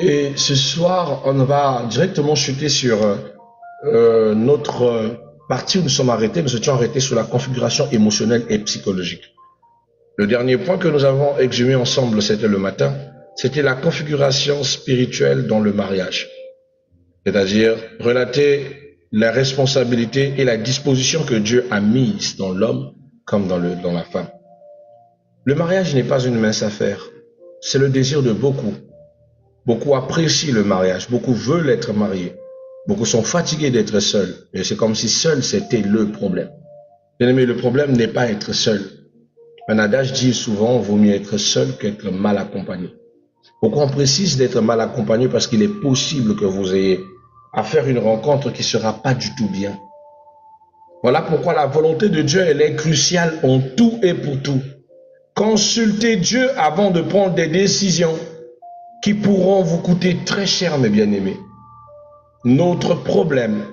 Et ce soir, on va directement chuter sur notre partie où nous sommes arrêtés. Nous étions arrêtés sur la configuration émotionnelle et psychologique. Le dernier point que nous avons exhumé ensemble, c'était le matin, c'était la configuration spirituelle dans le mariage. C'est-à-dire relater la responsabilité et la disposition que Dieu a mise dans l'homme comme dans la femme. Le mariage n'est pas une mince affaire. C'est le désir de beaucoup. Beaucoup apprécient le mariage. Beaucoup veulent être mariés. Beaucoup sont fatigués d'être seuls. Et c'est comme si seul, c'était le problème. Bien aimé, le problème n'est pas être seul. Un adage dit souvent, vaut mieux être seul qu'être mal accompagné. Pourquoi on précise d'être mal accompagné? Parce qu'il est possible que vous ayez à faire une rencontre qui ne sera pas du tout bien. Voilà pourquoi la volonté de Dieu, elle est cruciale en tout et pour tout. Consultez Dieu avant de prendre des décisions qui pourront vous coûter très cher, mes bien-aimés. Notre problème,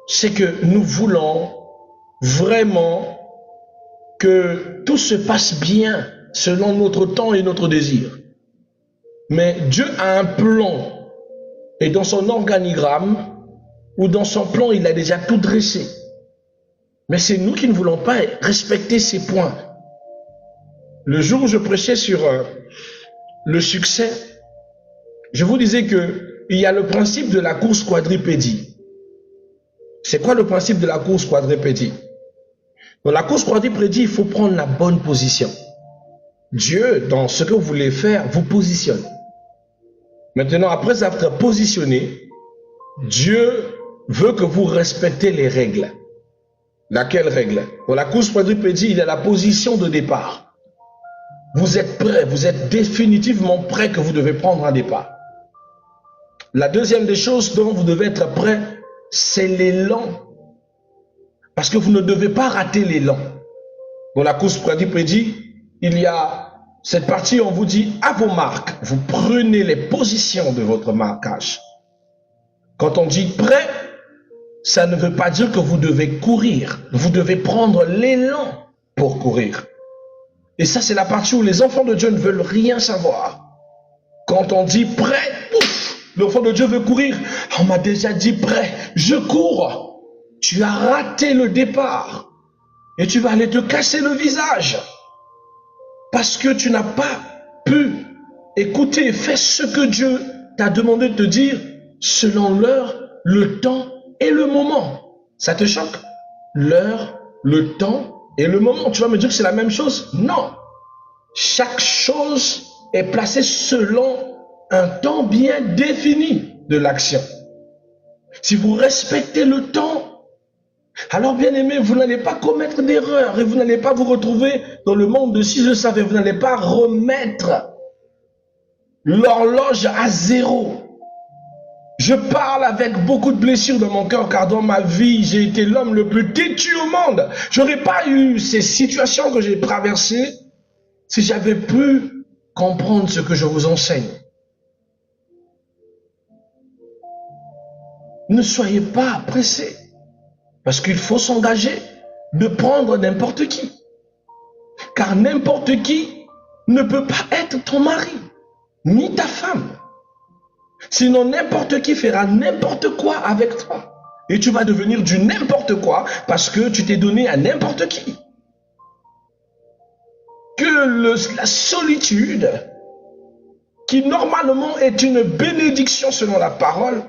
c'est que nous voulons vraiment que tout se passe bien selon notre temps et notre désir. Mais Dieu a un plan et dans son organigramme ou dans son plan, il a déjà tout dressé. Mais c'est nous qui ne voulons pas respecter ces points. Le jour où je prêchais sur le succès, je vous disais qu'il y a le principe de la course quadripédie. C'est quoi le principe de la course quadripédie? Dans la course quadripédie, il faut prendre la bonne position. Dieu, dans ce que vous voulez faire, vous positionne. Maintenant, après être positionné, Dieu veut que vous respectez les règles. Laquelle règle? Dans la course quadripédie, il y a la position de départ. Vous êtes prêt, vous êtes définitivement prêt que vous devez prendre un départ. La deuxième des choses dont vous devez être prêt, c'est l'élan. Parce que vous ne devez pas rater l'élan. Dans la course quadripédie, il y a cette partie où on vous dit à vos marques, vous prenez les positions de votre marquage. Quand on dit prêt, ça ne veut pas dire que vous devez courir. Vous devez prendre l'élan pour courir. Et ça, c'est la partie où les enfants de Dieu ne veulent rien savoir. Quand on dit prêt, l'enfant de Dieu veut courir. On m'a déjà dit prêt, je cours. Tu as raté le départ. Et tu vas aller te casser le visage. Parce que tu n'as pas pu écouter et faire ce que Dieu t'a demandé de te dire selon l'heure, le temps et le moment. Ça te choque? L'heure, le temps et le moment. Tu vas me dire que c'est la même chose? Non. Chaque chose est placée selon un temps bien défini de l'action. Si vous respectez le temps, alors bien aimé, vous n'allez pas commettre d'erreur et vous n'allez pas vous retrouver dans le monde de si je savais. Vous n'allez pas remettre l'horloge à zéro. Je parle avec beaucoup de blessures dans mon cœur car dans ma vie, j'ai été l'homme le plus têtu au monde. Je n'aurais pas eu ces situations que j'ai traversées si j'avais pu comprendre ce que je vous enseigne. Ne soyez pas pressés parce qu'il faut s'engager de prendre n'importe qui. Car n'importe qui ne peut pas être ton mari, ni ta femme. Sinon, n'importe qui fera n'importe quoi avec toi. Et tu vas devenir du n'importe quoi parce que tu t'es donné à n'importe qui. Que la solitude, qui normalement est une bénédiction selon la parole,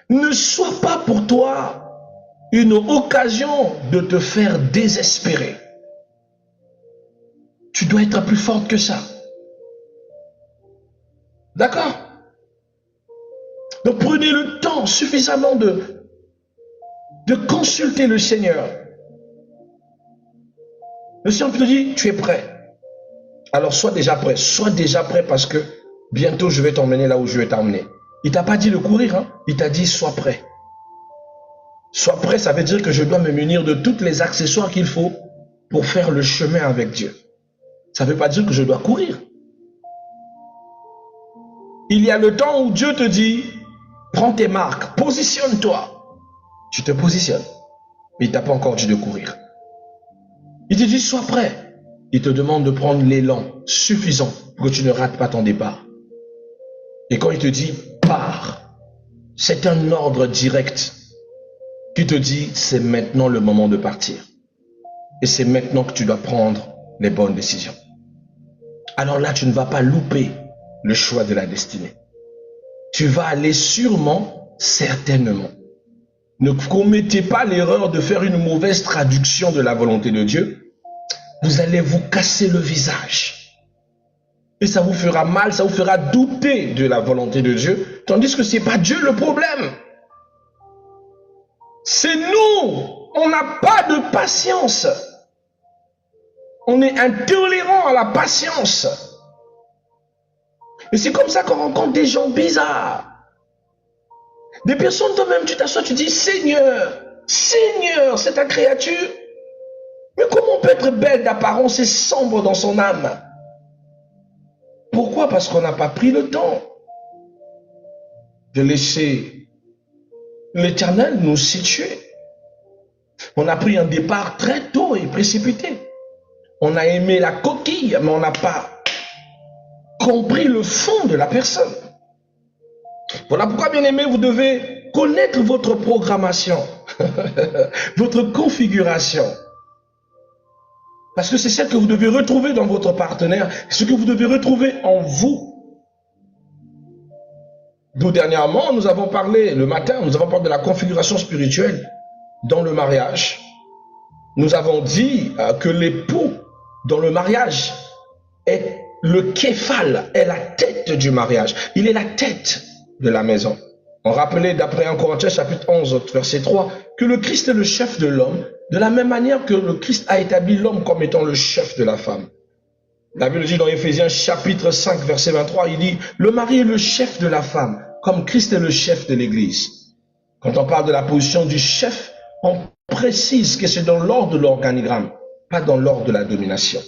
ne soit pas pour toi une occasion de te faire désespérer. Tu dois être plus forte que ça. D'accord? Donc prenez le temps suffisamment de consulter le Seigneur. Le Seigneur te dit, tu es prêt. Alors sois déjà prêt. Sois déjà prêt parce que bientôt je vais t'emmener là où je vais t'emmener. Il t'a pas dit de courir, hein? Il t'a dit sois prêt. Sois prêt, ça veut dire que je dois me munir de tous les accessoires qu'il faut pour faire le chemin avec Dieu. Ça ne veut pas dire que je dois courir. Il y a le temps où Dieu te dit, prends tes marques, positionne-toi. Tu te positionnes. Mais il ne t'a pas encore dit de courir. Il te dit, sois prêt. Il te demande de prendre l'élan suffisant pour que tu ne rates pas ton départ. Et quand il te dit pars, c'est un ordre direct qui te dit c'est maintenant le moment de partir. Et c'est maintenant que tu dois prendre les bonnes décisions. Alors là, tu ne vas pas louper le choix de la destinée. Tu vas aller sûrement, certainement. Ne commettez pas l'erreur de faire une mauvaise traduction de la volonté de Dieu. Vous allez vous casser le visage. Et ça vous fera mal, ça vous fera douter de la volonté de Dieu, tandis que ce n'est pas Dieu le problème. C'est nous. On n'a pas de patience. On est intolérant à la patience. Et c'est comme ça qu'on rencontre des gens bizarres. Des personnes, toi-même, tu t'assois, tu dis, Seigneur, Seigneur, c'est ta créature. Mais comment on peut être belle d'apparence et sombre dans son âme? Pourquoi? Parce qu'on n'a pas pris le temps de laisser l'Éternel nous situer. On a pris un départ très tôt et précipité. On a aimé la coquille, mais on n'a pas compris le fond de la personne. Voilà pourquoi, bien aimé, vous devez connaître votre programmation, votre configuration. Parce que c'est celle que vous devez retrouver dans votre partenaire, ce que vous devez retrouver en vous. D'où dernièrement, nous avons parlé, le matin, nous avons parlé de la configuration spirituelle dans le mariage. Nous avons dit que l'époux dans le mariage est le képhale, est la tête du mariage. Il est la tête de la maison. On rappelait d'après 1 Corinthiens chapitre 11 verset 3 que le Christ est le chef de l'homme de la même manière que le Christ a établi l'homme comme étant le chef de la femme. La Bible dit dans Éphésiens chapitre 5 verset 23, il dit le mari est le chef de la femme comme Christ est le chef de l'église. Quand on parle de la position du chef, on précise que c'est dans l'ordre de l'organigramme, pas dans l'ordre de la domination.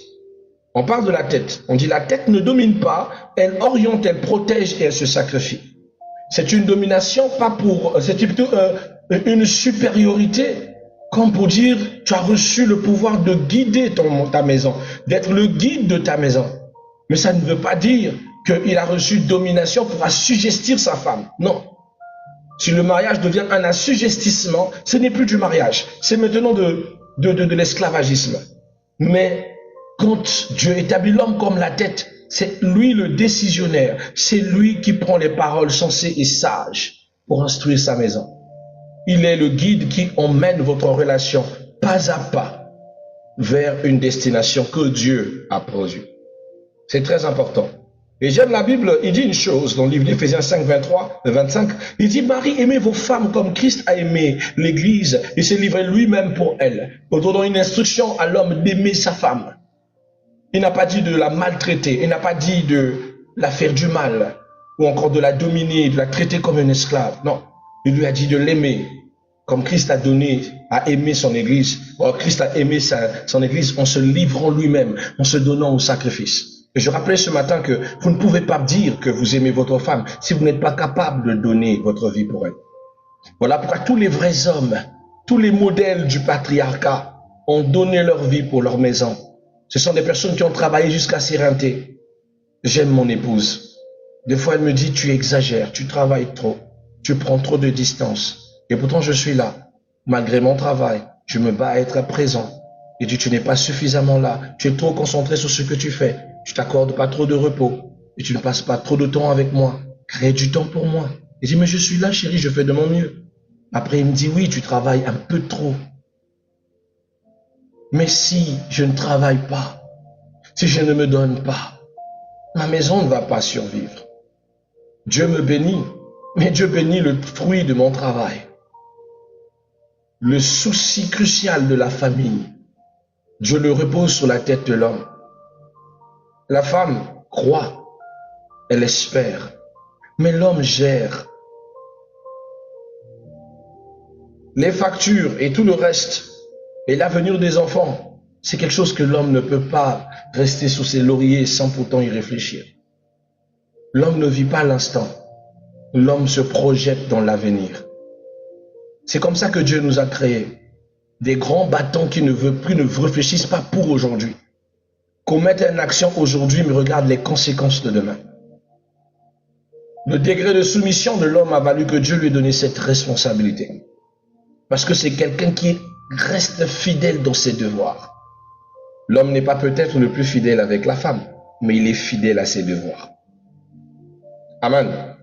On parle de la tête. On dit la tête ne domine pas, elle oriente, elle protège et elle se sacrifie. C'est une domination, pas pour, c'est plutôt une supériorité, comme pour dire tu as reçu le pouvoir de guider ta maison, d'être le guide de ta maison. Mais ça ne veut pas dire qu'il a reçu domination pour assujettir sa femme. Non. Si le mariage devient un assujettissement, ce n'est plus du mariage. C'est maintenant de l'esclavagisme. Mais quand Dieu établit l'homme comme la tête, c'est lui le décisionnaire. C'est lui qui prend les paroles sensées et sages pour instruire sa maison. Il est le guide qui emmène votre relation pas à pas vers une destination que Dieu a produite. C'est très important. Et j'aime la Bible, il dit une chose dans le livre d'Éphésiens 5, 23 et 25. Il dit, Marie, aimez vos femmes comme Christ a aimé l'Église et s'est livré lui-même pour elle. En donnant une instruction à l'homme d'aimer sa femme. Il n'a pas dit de la maltraiter, il n'a pas dit de la faire du mal, ou encore de la dominer, de la traiter comme une esclave. Non, il lui a dit de l'aimer, comme Christ a donné, a aimé son Église. Or, Christ a aimé son Église en se livrant lui-même, en se donnant au sacrifice. Et je rappelais ce matin que vous ne pouvez pas dire que vous aimez votre femme si vous n'êtes pas capable de donner votre vie pour elle. Voilà pourquoi tous les vrais hommes, tous les modèles du patriarcat ont donné leur vie pour leur maison. Ce sont des personnes qui ont travaillé jusqu'à s'éreinter. J'aime mon épouse. Des fois, elle me dit, tu exagères, tu travailles trop, tu prends trop de distance. Et pourtant, je suis là. Malgré mon travail, je me bats à être présent. Et tu n'es pas suffisamment là. Tu es trop concentré sur ce que tu fais. Tu t'accordes pas trop de repos. Et tu ne passes pas trop de temps avec moi. Crée du temps pour moi. Et je dis, mais je suis là, chérie, je fais de mon mieux. Après, il me dit, oui, tu travailles un peu trop. Mais si je ne travaille pas, si je ne me donne pas, ma maison ne va pas survivre. Dieu me bénit, mais Dieu bénit le fruit de mon travail. Le souci crucial de la famille, Dieu le repose sur la tête de l'homme. La femme croit, elle espère, mais l'homme gère. Les factures et tout le reste, et l'avenir des enfants, c'est quelque chose que l'homme ne peut pas rester sous ses lauriers sans pourtant y réfléchir. L'homme ne vit pas l'instant. L'homme se projette dans l'avenir. C'est comme ça que Dieu nous a créés. Des grands battants qui ne réfléchissent pas pour aujourd'hui. Commettent une action aujourd'hui, mais regardent les conséquences de demain. Le degré de soumission de l'homme a valu que Dieu lui ait donné cette responsabilité. Parce que c'est quelqu'un qui reste fidèle dans ses devoirs. L'homme n'est pas peut-être le plus fidèle avec la femme, mais il est fidèle à ses devoirs. Amen.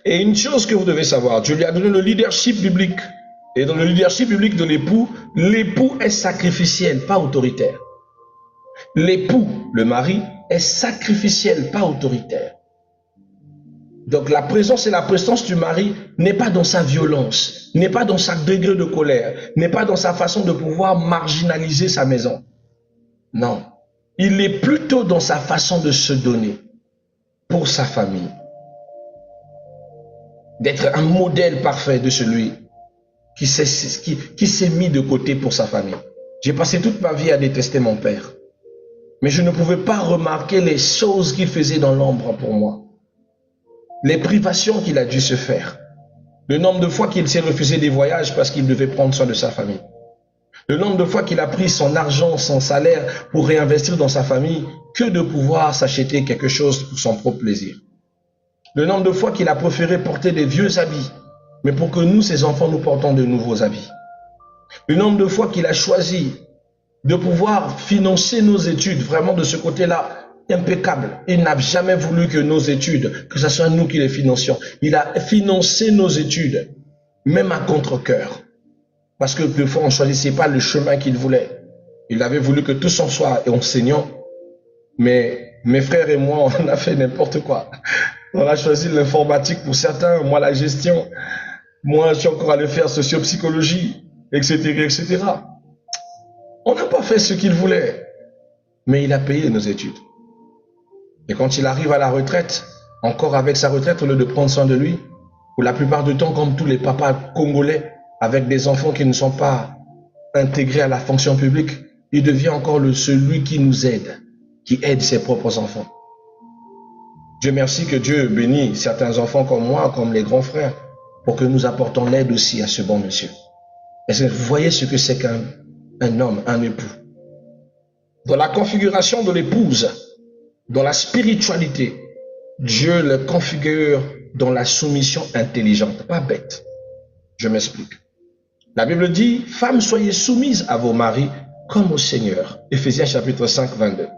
Et une chose que vous devez savoir, Dieu lui a donné le leadership biblique. Et dans le leadership biblique de l'époux est sacrificiel, pas autoritaire. L'époux, le mari, est sacrificiel, pas autoritaire. Donc la présence et la prestance du mari n'est pas dans sa violence, n'est pas dans sa degré de colère, n'est pas dans sa façon de pouvoir marginaliser sa maison. Non, il est plutôt dans sa façon de se donner pour sa famille. D'être un modèle parfait de celui qui s'est mis de côté pour sa famille. J'ai passé toute ma vie à détester mon père, mais je ne pouvais pas remarquer les choses qu'il faisait dans l'ombre pour moi. Les privations qu'il a dû se faire. Le nombre de fois qu'il s'est refusé des voyages parce qu'il devait prendre soin de sa famille. Le nombre de fois qu'il a pris son argent, son salaire pour réinvestir dans sa famille que de pouvoir s'acheter quelque chose pour son propre plaisir. Le nombre de fois qu'il a préféré porter des vieux habits, mais pour que nous, ses enfants, nous portons de nouveaux habits. Le nombre de fois qu'il a choisi de pouvoir financer nos études, vraiment de ce côté-là, impeccable. Il n'a jamais voulu que nos études, que ce soit nous qui les financions. Il a financé nos études, même à contre-cœur. Parce que des fois, on ne choisissait pas le chemin qu'il voulait. Il avait voulu que tous on soit enseignants. Mais mes frères et moi, on a fait n'importe quoi. On a choisi l'informatique pour certains, moi la gestion. Moi, je suis encore allé faire sociopsychologie, etc., etc. On n'a pas fait ce qu'il voulait. Mais il a payé nos études. Et quand il arrive à la retraite, encore avec sa retraite, au lieu de prendre soin de lui, pour la plupart du temps, comme tous les papas congolais, avec des enfants qui ne sont pas intégrés à la fonction publique, il devient encore celui qui nous aide, qui aide ses propres enfants. Dieu merci que Dieu bénit certains enfants comme moi, comme les grands frères, pour que nous apportons l'aide aussi à ce bon monsieur. Est-ce que vous voyez ce que c'est qu'un homme, un époux? Dans la configuration de l'épouse, dans la spiritualité, Dieu le configure dans la soumission intelligente, pas bête. Je m'explique. La Bible dit, femmes, soyez soumises à vos maris comme au Seigneur. Éphésiens chapitre 5, 22.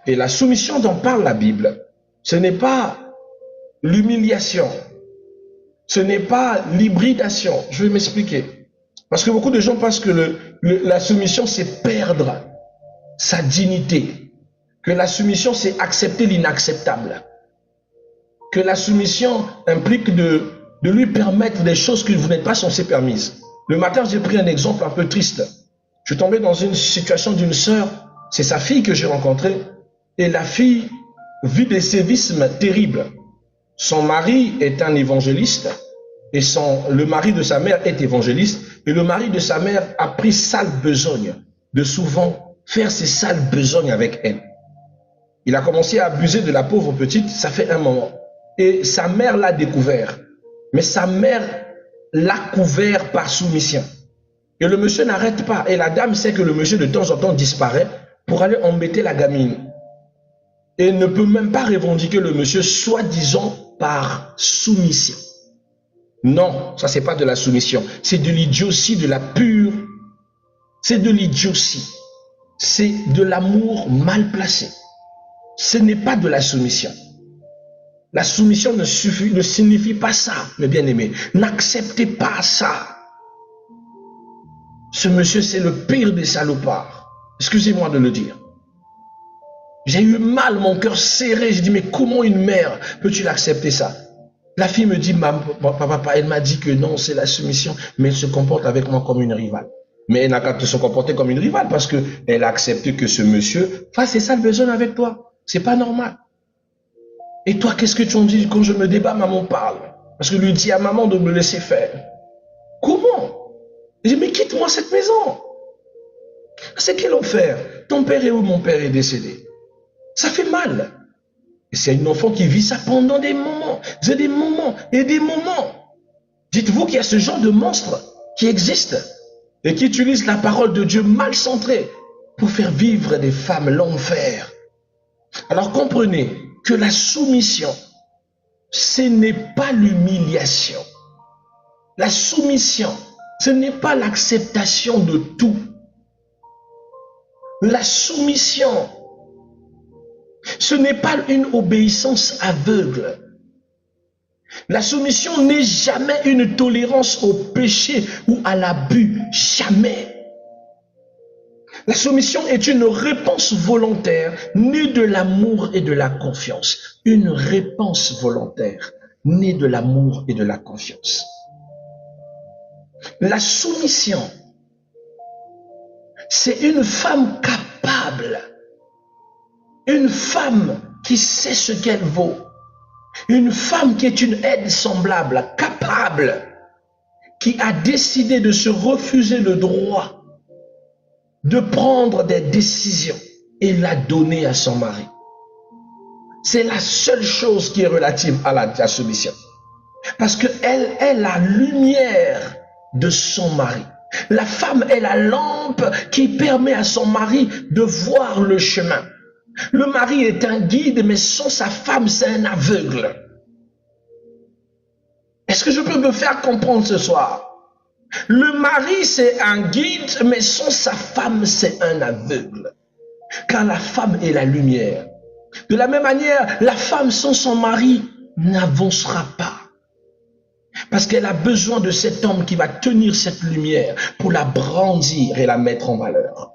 Et la soumission dont parle la Bible, ce n'est pas l'humiliation, ce n'est pas l'hybridation. Je vais m'expliquer. Parce que beaucoup de gens pensent que la soumission, c'est perdre sa dignité. Que la soumission, c'est accepter l'inacceptable. Que la soumission implique de lui permettre des choses que vous n'êtes pas censé permises. Le matin, j'ai pris un exemple un peu triste. Je suis tombé dans une situation d'une sœur, c'est sa fille que j'ai rencontrée, et la fille vit des sévices terribles. Son mari est un évangéliste, et le mari de sa mère est évangéliste, et le mari de sa mère a pris sale besogne de souvent faire ses sales besognes avec elle. Il a commencé à abuser de la pauvre petite, ça fait un moment. Et sa mère l'a découvert. Mais sa mère l'a couvert par soumission. Et le monsieur n'arrête pas. Et la dame sait que le monsieur de temps en temps disparaît pour aller embêter la gamine. Et ne peut même pas revendiquer le monsieur, soi-disant par soumission. Non, ça c'est pas de la soumission. C'est de l'idiotie, de la pure. C'est de l'idiotie. C'est de l'amour mal placé. Ce n'est pas de la soumission. La soumission ne signifie pas ça, mes bien-aimés. N'acceptez pas ça. Ce monsieur, c'est le pire des salopards. Excusez-moi de le dire. J'ai eu mal, mon cœur serré. J'ai dit, mais comment une mère peut-il accepter ça? La fille me dit, papa, elle m'a dit que non, c'est la soumission, mais elle se comporte avec moi comme une rivale. Mais elle n'a qu'à se comporter comme une rivale parce qu'elle a accepté que ce monsieur fasse ses sales besoins avec toi. C'est pas normal. Et toi, qu'est-ce que tu en dis quand je me débat, maman parle? Parce que lui dit à maman de me laisser faire. Comment? Je dis, mais quitte-moi cette maison. C'est quel enfer? Ton père est où? Mon père est décédé. Ça fait mal. Et c'est une enfant qui vit ça pendant des moments. C'est des moments et des moments. Dites-vous qu'il y a ce genre de monstre qui existe et qui utilise la parole de Dieu mal centrée pour faire vivre des femmes l'enfer. Alors comprenez que la soumission, ce n'est pas l'humiliation. La soumission, ce n'est pas l'acceptation de tout. La soumission, ce n'est pas une obéissance aveugle. La soumission n'est jamais une tolérance au péché ou à l'abus. Jamais. La soumission est une réponse volontaire née de l'amour et de la confiance. Une réponse volontaire née de l'amour et de la confiance. La soumission, c'est une femme capable, une femme qui sait ce qu'elle vaut, une femme qui est une aide semblable, capable, qui a décidé de se refuser le droit de prendre des décisions et la donner à son mari. C'est la seule chose qui est relative à la soumission. Parce qu'elle est la lumière de son mari. La femme est la lampe qui permet à son mari de voir le chemin. Le mari est un guide, mais sans sa femme, c'est un aveugle. Est-ce que je peux me faire comprendre ce soir? Le mari, c'est un guide, mais sans sa femme, c'est un aveugle. Car la femme est la lumière. De la même manière, la femme sans son mari n'avancera pas. Parce qu'elle a besoin de cet homme qui va tenir cette lumière pour la brandir et la mettre en valeur.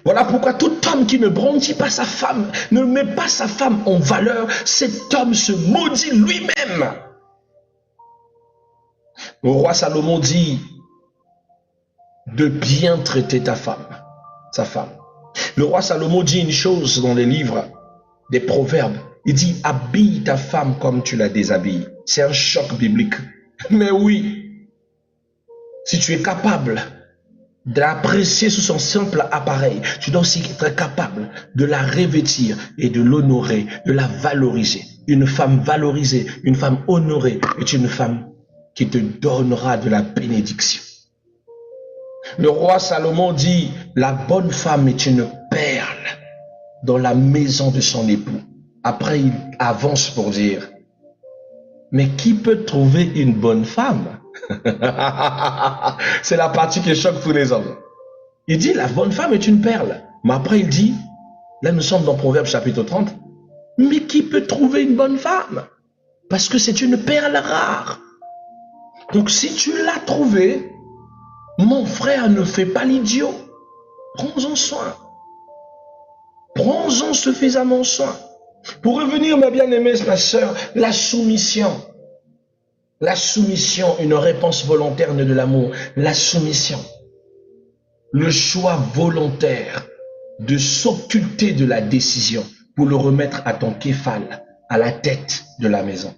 Voilà pourquoi tout homme qui ne brandit pas sa femme, ne met pas sa femme en valeur, cet homme se maudit lui-même. Le roi Salomon dit de bien traiter ta femme, sa femme. Le roi Salomon dit une chose dans les livres des Proverbes. Il dit, habille ta femme comme tu la déshabilles. C'est un choc biblique. Mais oui, si tu es capable de l'apprécier sous son simple appareil, tu dois aussi être capable de la revêtir et de l'honorer, de la valoriser. Une femme valorisée, une femme honorée est une femme qui te donnera de la bénédiction. Le roi Salomon dit, la bonne femme est une perle dans la maison de son époux. Après, il avance pour dire, mais qui peut trouver une bonne femme? C'est la partie qui choque tous les hommes. Il dit, la bonne femme est une perle. Mais après, il dit, là nous sommes dans Proverbe chapitre 30, mais qui peut trouver une bonne femme? Parce que c'est une perle rare. Donc si tu l'as trouvée, mon frère, ne fais pas l'idiot. Prends-en soin. Prends-en suffisamment soin. Pour revenir, mes bien-aimés, ma sœur, la soumission. La soumission, une réponse volontaire née de l'amour. La soumission. Le choix volontaire de s'occulter de la décision pour le remettre à ton képhale, à la tête de la maison.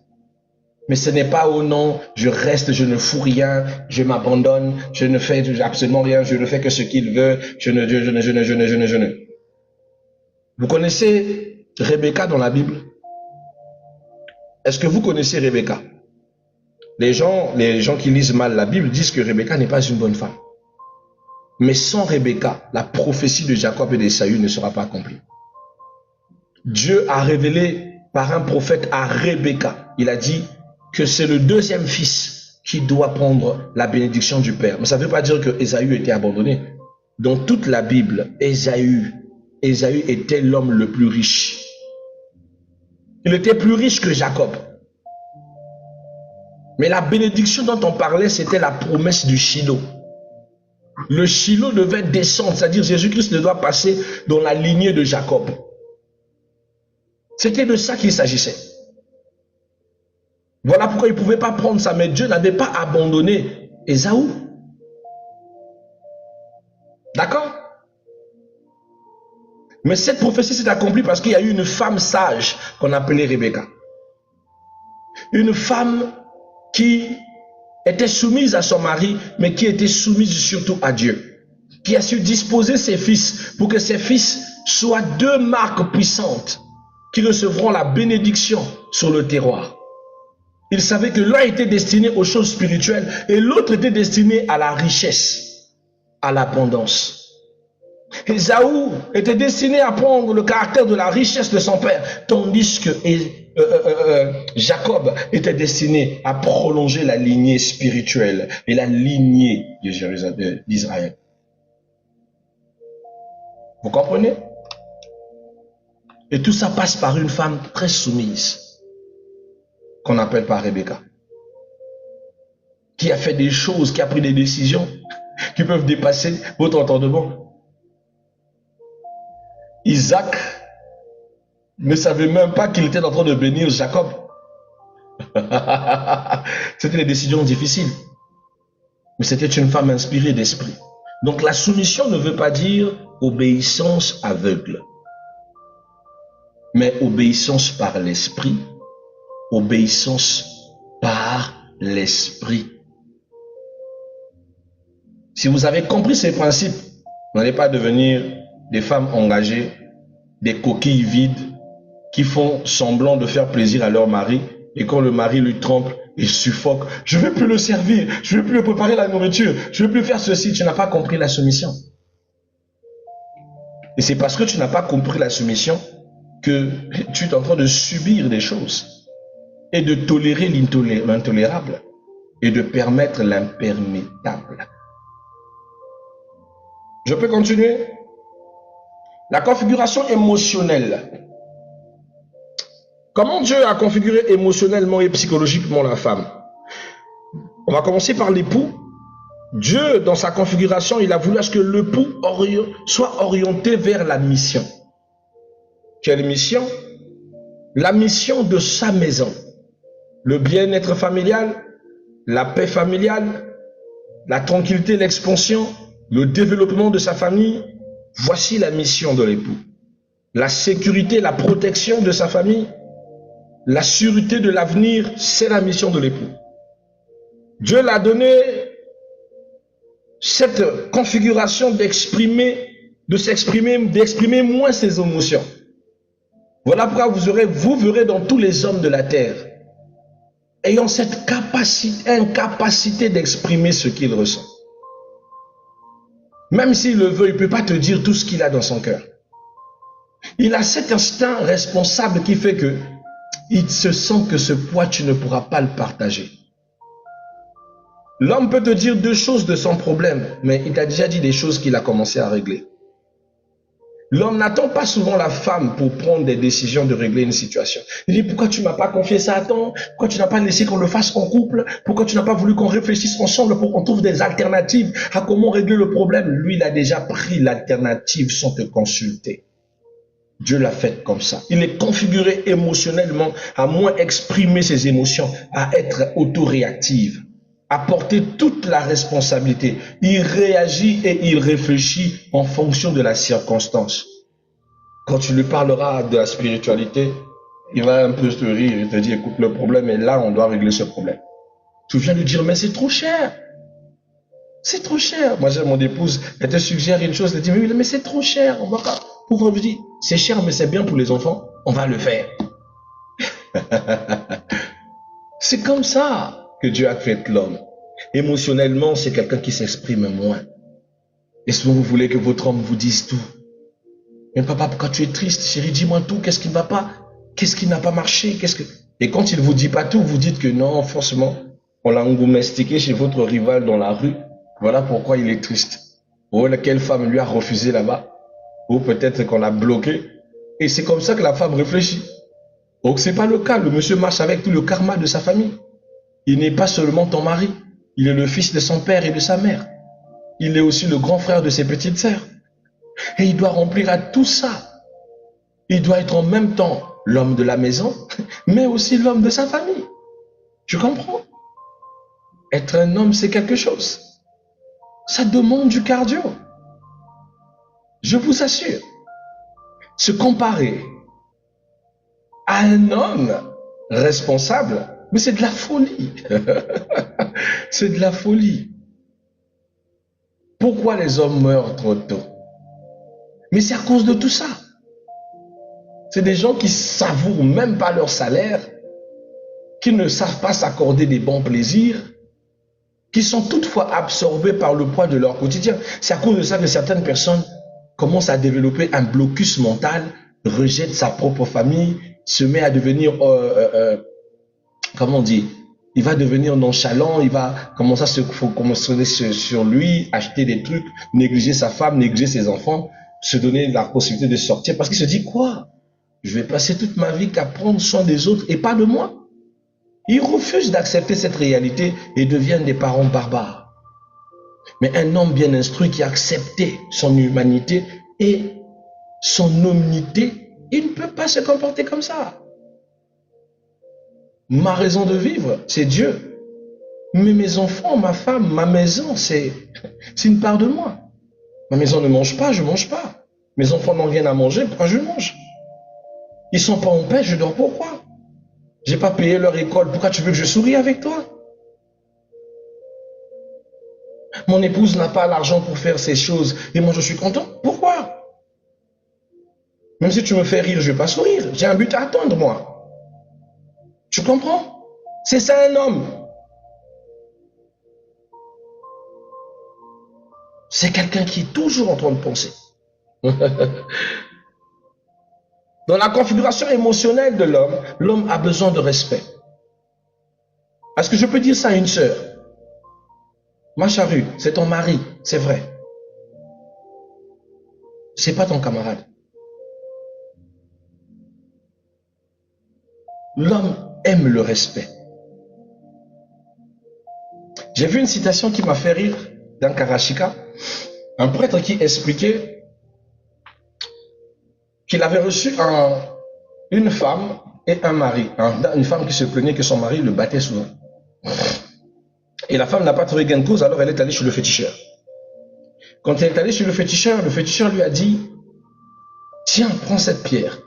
Mais ce n'est pas au nom, je reste, je ne fous rien, je m'abandonne, je ne fais absolument rien, je ne fais que ce qu'il veut, je ne. Vous connaissez Rebecca dans la Bible? Est-ce que vous connaissez Rebecca? Les gens qui lisent mal la Bible disent que Rebecca n'est pas une bonne femme. Mais sans Rebecca, la prophétie de Jacob et d'Ésaü ne sera pas accomplie. Dieu a révélé par un prophète à Rebecca, il a dit que c'est le deuxième fils qui doit prendre la bénédiction du père. Mais ça ne veut pas dire que Ésaü était abandonné. Dans toute la Bible, Ésaü était l'homme le plus riche. Il était plus riche que Jacob. Mais la bénédiction dont on parlait, c'était la promesse du Shiloh. Le Shiloh devait descendre, c'est-à-dire Jésus-Christ ne doit passer dans la lignée de Jacob. C'était de ça qu'il s'agissait. Voilà pourquoi il ne pouvait pas prendre ça, mais Dieu n'avait pas abandonné Ésaü. D'accord? Mais cette prophétie s'est accomplie parce qu'il y a eu une femme sage qu'on appelait Rebecca. Une femme qui était soumise à son mari, mais qui était soumise surtout à Dieu. Qui a su disposer ses fils pour que ses fils soient deux marques puissantes qui recevront la bénédiction sur le terroir. Il savait que l'un était destiné aux choses spirituelles et l'autre était destiné à la richesse, à l'abondance. Ésaü était destiné à prendre le caractère de la richesse de son père, tandis que Jacob était destiné à prolonger la lignée spirituelle et la lignée d'Israël. Vous comprenez? Et tout ça passe par une femme très soumise, qu'on n'appelle pas Rebecca, qui a fait des choses, qui a pris des décisions qui peuvent dépasser votre entendement. Isaac ne savait même pas qu'il était en train de bénir Jacob. C'était des décisions difficiles. Mais c'était une femme inspirée d'esprit. Donc la soumission ne veut pas dire obéissance aveugle, mais obéissance par l'esprit, obéissance par l'esprit. Si vous avez compris ces principes, vous n'allez pas devenir des femmes engagées, des coquilles vides, qui font semblant de faire plaisir à leur mari, et quand le mari lui trompe, il suffoque. Je ne veux plus le servir, je ne veux plus lui préparer la nourriture, je ne veux plus faire ceci. Tu n'as pas compris la soumission. Et c'est parce que tu n'as pas compris la soumission que tu es en train de subir des choses et de tolérer l'intolérable et de permettre l'impermettable. Je peux continuer? La configuration émotionnelle. Comment Dieu a configuré émotionnellement et psychologiquement la femme? On va commencer par l'époux. Dieu, dans sa configuration, il a voulu à ce que l'époux soit orienté vers la mission. Quelle mission? La mission de sa maison. Le bien-être familial, la paix familiale, la tranquillité, l'expansion, le développement de sa famille. Voici la mission de l'époux. La sécurité, la protection de sa famille, la sûreté de l'avenir, c'est la mission de l'époux. Dieu l'a donné cette configuration d'exprimer moins ses émotions. Voilà pourquoi vous verrez dans tous les hommes de la terre, ayant cette incapacité d'exprimer ce qu'il ressent. Même s'il le veut, il ne peut pas te dire tout ce qu'il a dans son cœur. Il a cet instinct responsable qui fait que il se sent que ce poids, tu ne pourras pas le partager. L'homme peut te dire deux choses de son problème, mais il t'a déjà dit des choses qu'il a commencé à régler. L'homme n'attend pas souvent la femme pour prendre des décisions de régler une situation. Il dit, pourquoi tu ne m'as pas confié ça à temps? Pourquoi tu n'as pas laissé qu'on le fasse en couple? Pourquoi tu n'as pas voulu qu'on réfléchisse ensemble pour qu'on trouve des alternatives à comment régler le problème? Lui, il a déjà pris l'alternative sans te consulter. Dieu l'a fait comme ça. Il est configuré émotionnellement à moins exprimer ses émotions, à être autoréactive, à porter toute la responsabilité. Il réagit et il réfléchit en fonction de la circonstance. Quand tu lui parleras de la spiritualité, il va un peu te rire et te dire, écoute, le problème est là, on doit régler ce problème. Tu viens lui dire, mais c'est trop cher. C'est trop cher. Moi, j'ai mon épouse, elle te suggère une chose, elle dit, mais c'est trop cher, on va pas. Pauvre me dit, c'est cher, mais c'est bien pour les enfants, on va le faire. C'est comme ça que Dieu a fait l'homme. Émotionnellement, c'est quelqu'un qui s'exprime moins. Est-ce que vous voulez que votre homme vous dise tout? Mais papa, pourquoi tu es triste? Chérie, dis-moi tout, qu'est-ce qui ne va pas? Qu'est-ce qui n'a pas marché? Et quand il ne vous dit pas tout, vous dites que non, forcément, on l'a domestiqué chez votre rival dans la rue. Voilà pourquoi il est triste. Ou quelle femme lui a refusé là-bas. Ou peut-être qu'on l'a bloqué. Et c'est comme ça que la femme réfléchit. Donc ce n'est pas le cas. Le monsieur marche avec tout le karma de sa famille. Il n'est pas seulement ton mari. Il est le fils de son père et de sa mère. Il est aussi le grand frère de ses petites sœurs. Et il doit remplir à tout ça. Il doit être en même temps l'homme de la maison, mais aussi l'homme de sa famille. Tu comprends? Être un homme, c'est quelque chose. Ça demande du cardio. Je vous assure. Se comparer à un homme responsable, mais c'est de la folie. C'est de la folie. Pourquoi les hommes meurent trop tôt? Mais c'est à cause de tout ça. C'est des gens qui savourent même pas leur salaire, qui ne savent pas s'accorder des bons plaisirs, qui sont toutefois absorbés par le poids de leur quotidien. C'est à cause de ça que certaines personnes commencent à développer un blocus mental, rejettent sa propre famille, se met à devenir, comment on dit, il va devenir nonchalant, il va commencer à se concentrer sur lui, acheter des trucs, négliger sa femme, négliger ses enfants, se donner la possibilité de sortir parce qu'il se dit quoi? Je vais passer toute ma vie qu'à prendre soin des autres et pas de moi. Ils refusent d'accepter cette réalité et deviennent des parents barbares. Mais un homme bien instruit qui a accepté son humanité et son hominité, il ne peut pas se comporter comme ça. Ma raison de vivre, c'est Dieu. Mais mes enfants, ma femme, ma maison, c'est une part de moi. Ma maison ne mange pas, je ne mange pas. Mes enfants n'ont rien à manger, pourquoi je mange? Ils ne sont pas en paix, je dors pourquoi? J'ai pas payé leur école, pourquoi tu veux que je sourie avec toi? Mon épouse n'a pas l'argent pour faire ces choses et moi je suis content. Pourquoi? Même si tu me fais rire, je ne vais pas sourire. J'ai un but à atteindre, moi. Tu comprends? C'est ça un homme. C'est quelqu'un qui est toujours en train de penser. Dans la configuration émotionnelle de l'homme, l'homme a besoin de respect. Est-ce que je peux dire ça à une sœur? Ma charrue, c'est ton mari, c'est vrai. C'est pas ton camarade. L'homme aime le respect. J'ai vu une citation qui m'a fait rire dans Karashika, un prêtre qui expliquait qu'il avait reçu une femme et un mari. Une femme qui se plaignait que son mari le battait souvent. Et la femme n'a pas trouvé gain de cause, alors elle est allée chez le féticheur. Quand elle est allée chez le féticheur lui a dit, tiens, prends cette pierre.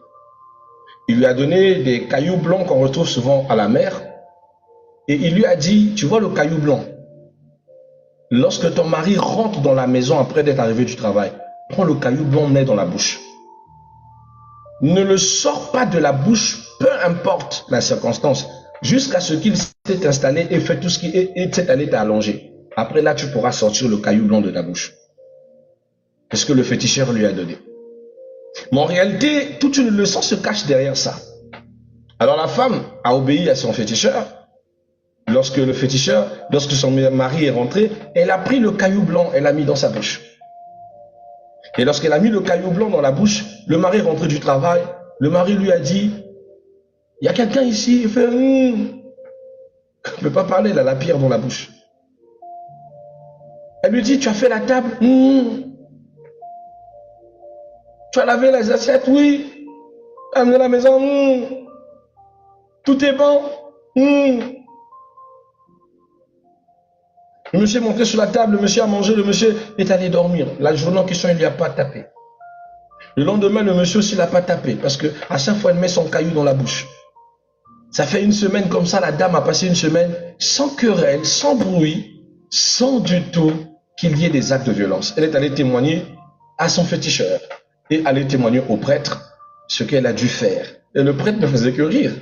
Il lui a donné des cailloux blancs qu'on retrouve souvent à la mer. Et il lui a dit, tu vois le caillou blanc, lorsque ton mari rentre dans la maison après d'être arrivé du travail, prends le caillou blanc, mets dans la bouche. Ne le sors pas de la bouche, peu importe la circonstance, jusqu'à ce qu'il s'est installé et fait tout ce qui est s'est allé t'allonger. Après là, tu pourras sortir le caillou blanc de ta bouche. C'est ce que le féticheur lui a donné. Mais en réalité, toute une leçon se cache derrière ça. Alors la femme a obéi à son féticheur. Lorsque son mari est rentré, elle a pris le caillou blanc, elle l'a mis dans sa bouche. Et lorsqu'elle a mis le caillou blanc dans la bouche, le mari est rentré du travail, le mari lui a dit, il y a quelqu'un ici, il fait, il ne peut pas parler, il a la pierre dans la bouche. Elle lui dit, tu as fait la table? Tu as lavé les assiettes? Oui. Tu as amené la maison? Tout est bon? Le monsieur est monté sur la table, le monsieur a mangé, le monsieur est allé dormir. La journée en question, il ne lui a pas tapé. Le lendemain, le monsieur aussi ne l'a pas tapé, parce qu'à chaque fois, elle met son caillou dans la bouche. Ça fait une semaine comme ça, la dame a passé une semaine sans querelle, sans bruit, sans du tout qu'il y ait des actes de violence. Elle est allée témoigner à son féticheur et allée témoigner au prêtre ce qu'elle a dû faire. Et le prêtre ne faisait que rire,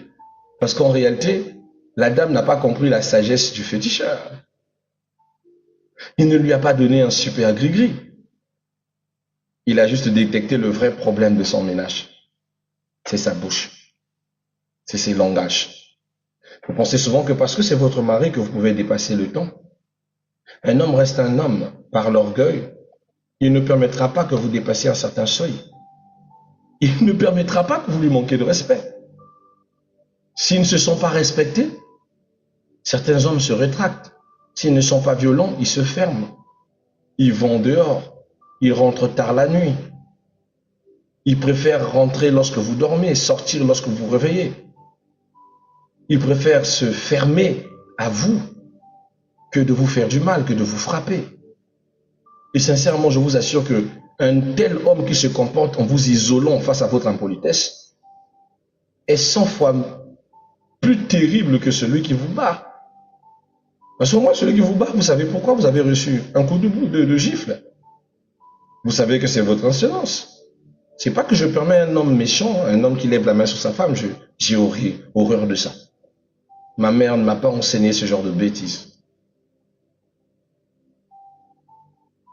parce qu'en réalité, la dame n'a pas compris la sagesse du féticheur. Il ne lui a pas donné un super gris-gris. Il a juste détecté le vrai problème de son ménage. C'est sa bouche. C'est ses langages. Vous pensez souvent que parce que c'est votre mari que vous pouvez dépasser le temps. Un homme reste un homme par l'orgueil. Il ne permettra pas que vous dépassiez un certain seuil. Il ne permettra pas que vous lui manquiez de respect. S'ils ne se sont pas respectés, certains hommes se rétractent. S'ils ne sont pas violents, ils se ferment. Ils vont dehors. Ils rentrent tard la nuit. Ils préfèrent rentrer lorsque vous dormez, sortir lorsque vous vous réveillez. Ils préfèrent se fermer à vous que de vous faire du mal, que de vous frapper. Et sincèrement, je vous assure que un tel homme qui se comporte en vous isolant face à votre impolitesse est 100 fois plus terrible que celui qui vous bat. Parce que moi, celui qui vous bat, vous savez pourquoi vous avez reçu un coup de gifle. Vous savez que c'est votre insolence. C'est pas que je permets un homme méchant, un homme qui lève la main sur sa femme, j'ai horreur de ça. Ma mère ne m'a pas enseigné ce genre de bêtises.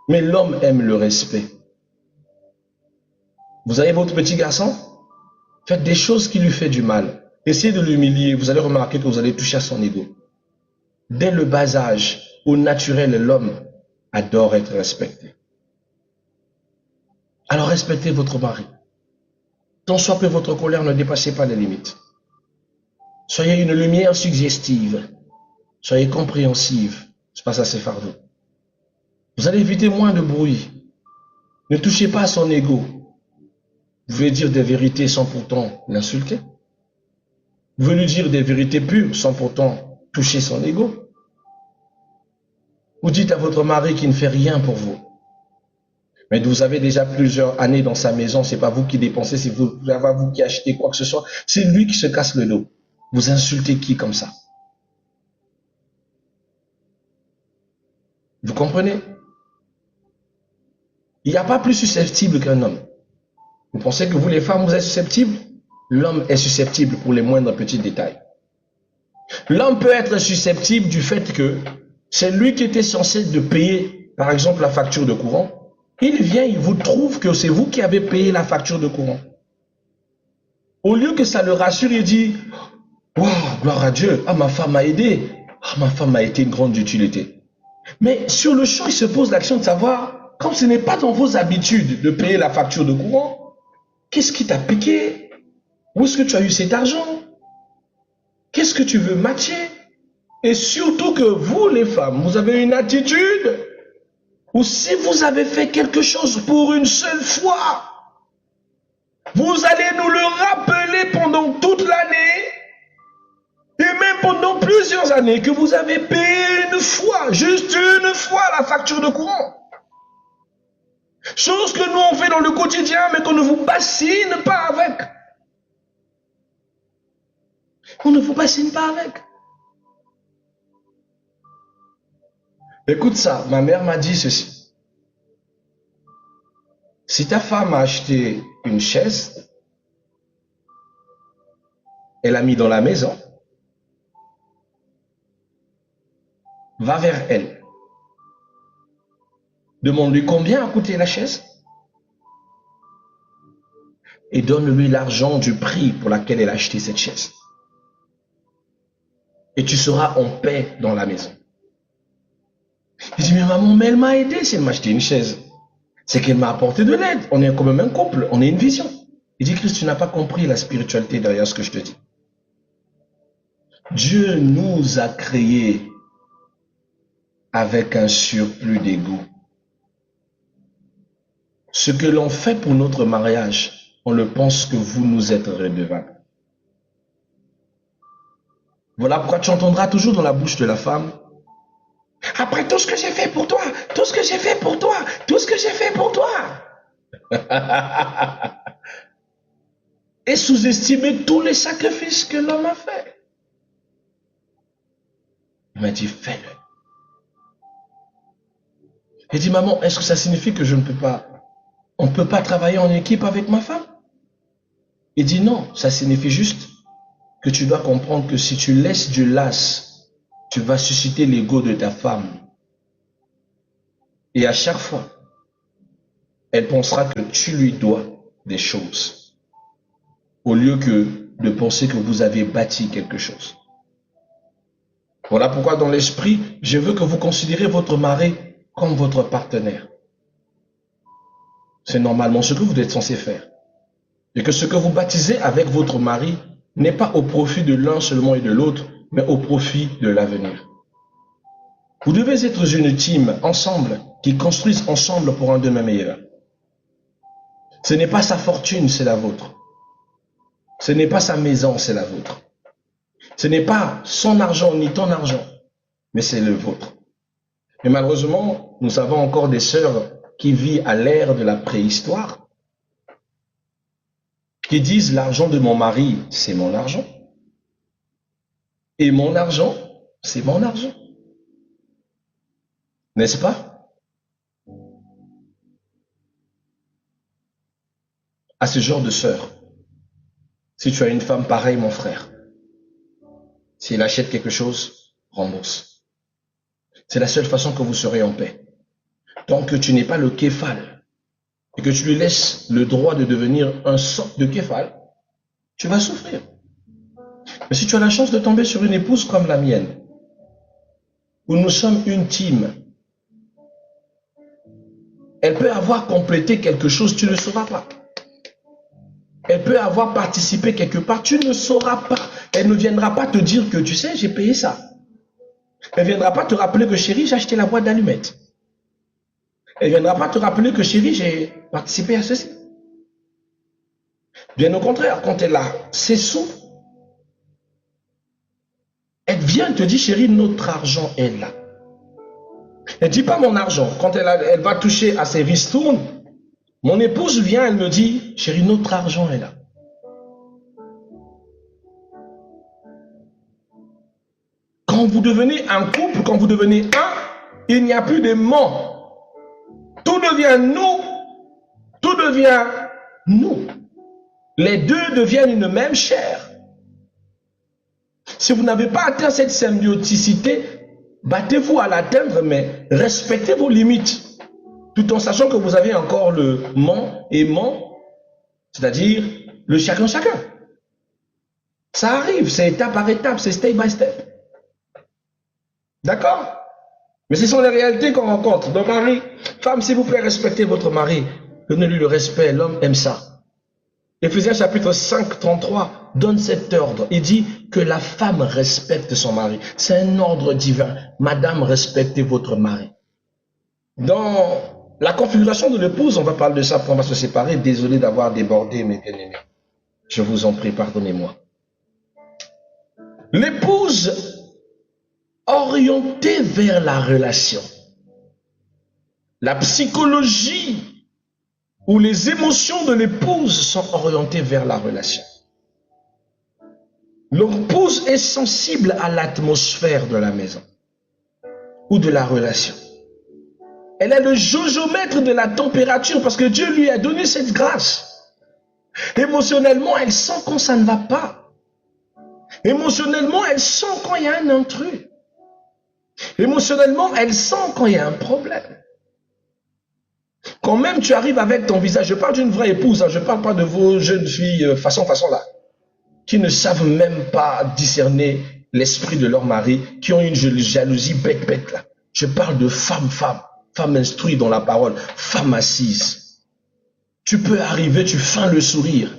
Mais l'homme aime le respect. Vous avez votre petit garçon? Faites des choses qui lui font du mal. Essayez de l'humilier. Vous allez remarquer que vous allez toucher à son ego. Dès le bas âge, au naturel, l'homme adore être respecté. Alors respectez votre mari. Tant soit que votre colère ne dépasse pas les limites. Soyez une lumière suggestive. Soyez compréhensive. C'est pas ça, c'est fardeau. Vous allez éviter moins de bruit. Ne touchez pas à son ego. Vous pouvez dire des vérités sans pourtant l'insulter. Vous pouvez lui dire des vérités pures sans pourtant toucher son ego. Vous dites à votre mari qu'il ne fait rien pour vous. Mais vous avez déjà plusieurs années dans sa maison, c'est pas vous qui dépensez, c'est pas vous qui achetez quoi que ce soit, c'est lui qui se casse le dos. Vous insultez qui comme ça? Vous comprenez? Il n'y a pas plus susceptible qu'un homme. Vous pensez que vous les femmes, vous êtes susceptibles? L'homme est susceptible pour les moindres petits détails. L'homme peut être susceptible du fait que c'est lui qui était censé de payer, par exemple, la facture de courant. Il vient, il vous trouve que c'est vous qui avez payé la facture de courant. Au lieu que ça le rassure, il dit « Wow, gloire à Dieu, ah, ma femme m'a aidé, ah, ma femme m'a été une grande utilité. » Mais sur le champ, il se pose l'action de savoir, comme ce n'est pas dans vos habitudes de payer la facture de courant, qu'est-ce qui t'a piqué? Où est-ce que tu as eu cet argent? Qu'est-ce que tu veux matcher? Et surtout que vous, les femmes, vous avez une attitude où si vous avez fait quelque chose pour une seule fois, vous allez nous le rappeler pendant toute l'année et même pendant plusieurs années que vous avez payé une fois, juste une fois la facture de courant. Chose que nous on fait dans le quotidien mais qu'on ne vous bassine pas avec. On ne vous bassine pas avec. Écoute ça, ma mère m'a dit ceci. Si ta femme a acheté une chaise, elle l'a mis dans la maison, va vers elle. Demande-lui combien a coûté la chaise et donne-lui l'argent du prix pour lequel elle a acheté cette chaise. Et tu seras en paix dans la maison. Il dit, mais maman, mais elle m'a aidé si elle m'a acheté une chaise. C'est qu'elle m'a apporté de l'aide. On est quand même un couple, on est une vision. Il dit, Christ, tu n'as pas compris la spiritualité derrière ce que je te dis. Dieu nous a créés avec un surplus d'ego. Ce que l'on fait pour notre mariage, on le pense que vous nous êtes redevables. Voilà pourquoi tu entendras toujours dans la bouche de la femme, après tout ce que j'ai fait pour toi, tout ce que j'ai fait pour toi, tout ce que j'ai fait pour toi. Et sous-estimer tous les sacrifices que l'homme a fait. Il m'a dit, fais-le. Il dit, maman, est-ce que ça signifie que je ne peux pas, on ne peut pas travailler en équipe avec ma femme? Il dit, non, ça signifie juste que tu dois comprendre que si tu laisses du las, tu vas susciter l'ego de ta femme. Et à chaque fois, elle pensera que tu lui dois des choses. Au lieu que de penser que vous avez bâti quelque chose. Voilà pourquoi dans l'esprit, je veux que vous considérez votre mari comme votre partenaire. C'est normalement ce que vous êtes censé faire. Et que ce que vous baptisez avec votre mari n'est pas au profit de l'un seulement et de l'autre, mais au profit de l'avenir. Vous devez être une team ensemble, qui construisent ensemble pour un demain meilleur. Ce n'est pas sa fortune, c'est la vôtre. Ce n'est pas sa maison, c'est la vôtre. Ce n'est pas son argent ni ton argent, mais c'est le vôtre. Mais malheureusement, nous avons encore des sœurs qui vivent à l'ère de la préhistoire, qui disent l'argent de mon mari, c'est mon argent. Et mon argent, c'est mon argent. N'est-ce pas? À ce genre de sœur, si tu as une femme pareille, mon frère, si elle achète quelque chose, rembourse. C'est la seule façon que vous serez en paix. Tant que tu n'es pas le képhal et que tu lui laisses le droit de devenir un sort de képhal, tu vas souffrir. Mais si tu as la chance de tomber sur une épouse comme la mienne, où nous sommes une team, elle peut avoir complété quelque chose, tu ne sauras pas. Elle peut avoir participé quelque part, tu ne sauras pas. Elle ne viendra pas te dire que, tu sais, j'ai payé ça. Elle ne viendra pas te rappeler que, chérie, j'ai acheté la boîte d'allumettes. Elle ne viendra pas te rappeler que, chérie, j'ai participé à ceci. Bien au contraire, quand elle a ses sous, elle vient te dire, chérie, notre argent est là. Elle ne dit pas mon argent. Quand elle va toucher à ses ristournes, mon épouse vient, elle me dit, chérie, notre argent est là. Quand vous devenez un couple, quand vous devenez un, il n'y a plus de mots. Tout devient nous. Tout devient nous. Les deux deviennent une même chair. Si vous n'avez pas atteint cette symbioticité, battez-vous à l'atteindre, mais respectez vos limites. Tout en sachant que vous avez encore le mon et mon, c'est-à-dire le chacun. Ça arrive, c'est étape par étape, c'est step by step. D'accord? Mais ce sont les réalités qu'on rencontre. Donc mari, femme, s'il vous plaît, respectez votre mari. Donnez-lui le respect, l'homme aime ça. Éphésiens chapitre 5, 33 donne cet ordre. Il dit que la femme respecte son mari. C'est un ordre divin. Madame, respectez votre mari. Dans la configuration de l'épouse, on va parler de ça, on va se séparer. Désolé d'avoir débordé, mes bien-aimés. Je vous en prie, pardonnez-moi. L'épouse orientée vers la relation. La psychologie ou les émotions de l'épouse sont orientées vers la relation. L'épouse est sensible à l'atmosphère de la maison ou de la relation. Elle est le jaujomètre de la température parce que Dieu lui a donné cette grâce. Émotionnellement, elle sent quand ça ne va pas. Émotionnellement, elle sent quand il y a un intrus. Émotionnellement, elle sent quand il y a un problème. Quand même tu arrives avec ton visage, je parle d'une vraie épouse, hein, je ne parle pas de vos jeunes filles façon là, qui ne savent même pas discerner l'esprit de leur mari, qui ont une jalousie bête là. Je parle de femme instruite dans la parole, femme assise. Tu peux arriver, tu feins le sourire.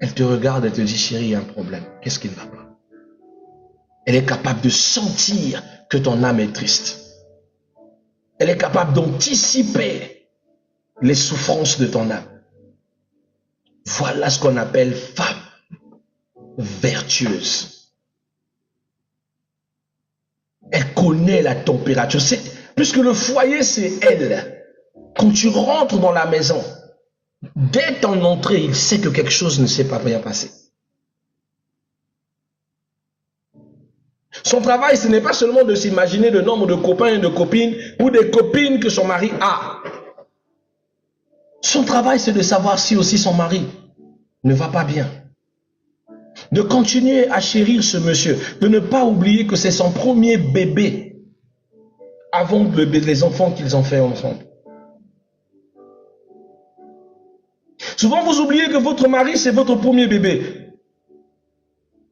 Elle te regarde, elle te dit, chérie, il y a un problème. Qu'est-ce qui ne va pas? Elle est capable de sentir que ton âme est triste. Elle est capable d'anticiper les souffrances de ton âme. Voilà ce qu'on appelle femme vertueuse. Elle connaît la température. Puisque le foyer, c'est elle. Quand tu rentres dans la maison, dès ton entrée, il sait que quelque chose ne s'est pas bien passé. Son travail, ce n'est pas seulement de s'imaginer le nombre de copains et de copines ou des copines que son mari a. Son travail, c'est de savoir si aussi son mari ne va pas bien. De continuer à chérir ce monsieur. De ne pas oublier que c'est son premier bébé avant les enfants qu'ils ont fait ensemble. Souvent, vous oubliez que votre mari, c'est votre premier bébé.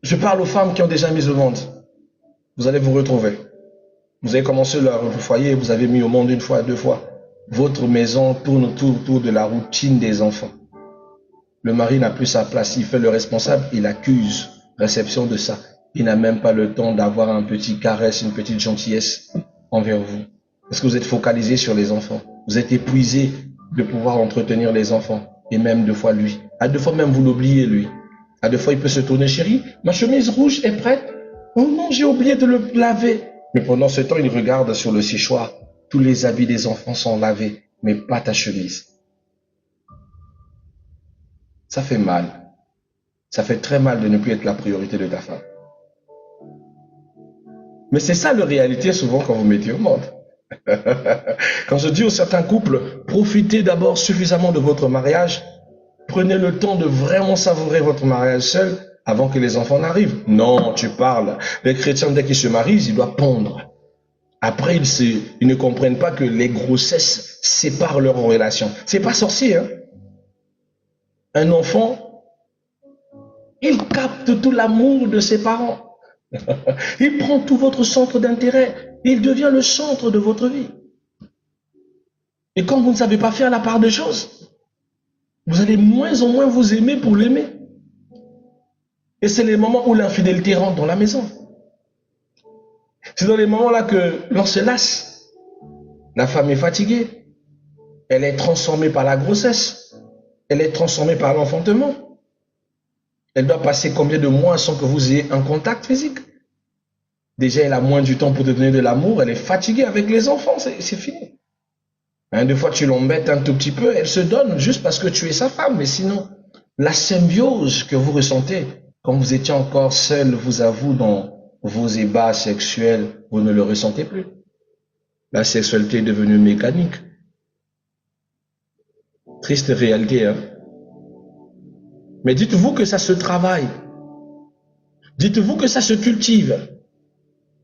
Je parle aux femmes qui ont déjà mis au monde. Vous allez vous retrouver. Vous avez commencé le foyer, vous avez mis au monde une fois, deux fois. Votre maison tourne autour de la routine des enfants. Le mari n'a plus sa place, il fait le responsable, il accuse réception de ça. Il n'a même pas le temps d'avoir un petit caresse, une petite gentillesse envers vous. Parce que vous êtes focalisé sur les enfants. Vous êtes épuisé de pouvoir entretenir les enfants. Et même deux fois lui. À deux fois même vous l'oubliez lui. À deux fois il peut se tourner, chérie, ma chemise rouge est prête. Oh non, j'ai oublié de le laver. Mais pendant ce temps, il regarde sur le séchoir. Tous les habits des enfants sont lavés, mais pas ta chemise. Ça fait mal. Ça fait très mal de ne plus être la priorité de ta femme. Mais c'est ça la réalité souvent quand vous mettez au monde. Quand je dis aux certains couples, profitez d'abord suffisamment de votre mariage. Prenez le temps de vraiment savourer votre mariage seul avant que les enfants n'arrivent. Non, tu parles. Les chrétiens, dès qu'ils se marient, ils doivent pondre. Après, ils ne comprennent pas que les grossesses séparent leurs relations. C'est pas sorcier, hein. Un enfant Il capte tout l'amour de ses parents. Il prend tout votre centre d'intérêt. Il devient le centre de votre vie. Et quand vous ne savez pas faire la part des choses, vous allez moins en moins vous aimer pour l'aimer. Et c'est les moments où l'infidélité rentre dans la maison. C'est dans les moments-là que l'on se lasse. La femme est fatiguée. Elle est transformée par la grossesse. Elle est transformée par l'enfantement. Elle doit passer combien de mois sans que vous ayez un contact physique? Déjà, elle a moins du temps pour te donner de l'amour. Elle est fatiguée avec les enfants. C'est fini. Des fois, tu l'embêtes un tout petit peu. Elle se donne juste parce que tu es sa femme. Mais sinon, la symbiose que vous ressentez quand vous étiez encore seul, vous avoue, dans vos ébats sexuels, vous ne le ressentez plus. La sexualité est devenue mécanique. Triste réalité, hein? Mais dites-vous que ça se travaille. Dites-vous que ça se cultive.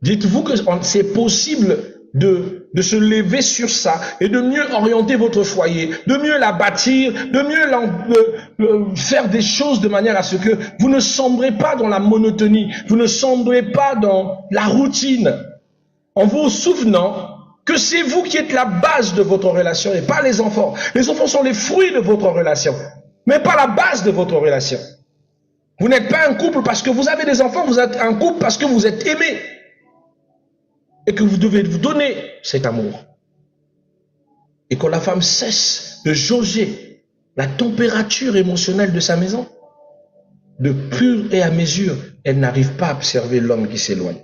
Dites-vous que c'est possible de se lever sur ça et de mieux orienter votre foyer, de mieux la bâtir, de mieux faire des choses de manière à ce que vous ne sombrez pas dans la monotonie, vous ne sombrez pas dans la routine, en vous souvenant que c'est vous qui êtes la base de votre relation et pas les enfants. Les enfants sont les fruits de votre relation, mais pas la base de votre relation. Vous n'êtes pas un couple parce que vous avez des enfants, vous êtes un couple parce que vous êtes aimés. Et que vous devez vous donner cet amour. Et quand la femme cesse de jauger la température émotionnelle de sa maison, de pur et à mesure, elle n'arrive pas à observer l'homme qui s'éloigne.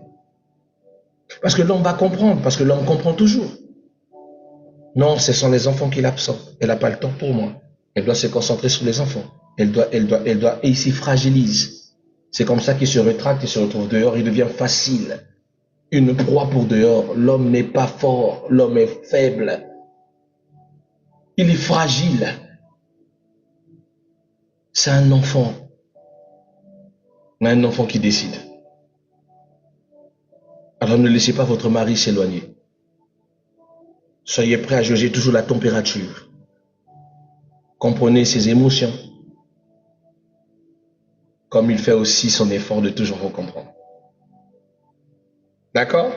Parce que l'homme va comprendre, parce que l'homme comprend toujours. Non, ce sont les enfants qui l'absorbent. Elle n'a pas le temps pour moi. Elle doit se concentrer sur les enfants. Elle doit, et il s'y fragilise. C'est comme ça qu'il se rétracte, il se retrouve dehors, il devient facile. Une proie pour dehors. L'homme n'est pas fort, l'homme est faible. Il est fragile. C'est un enfant. Mais un enfant qui décide. Alors ne laissez pas votre mari s'éloigner. Soyez prêt à jauger toujours la température. Comprenez ses émotions. Comme il fait aussi son effort de toujours vous comprendre. D'accord?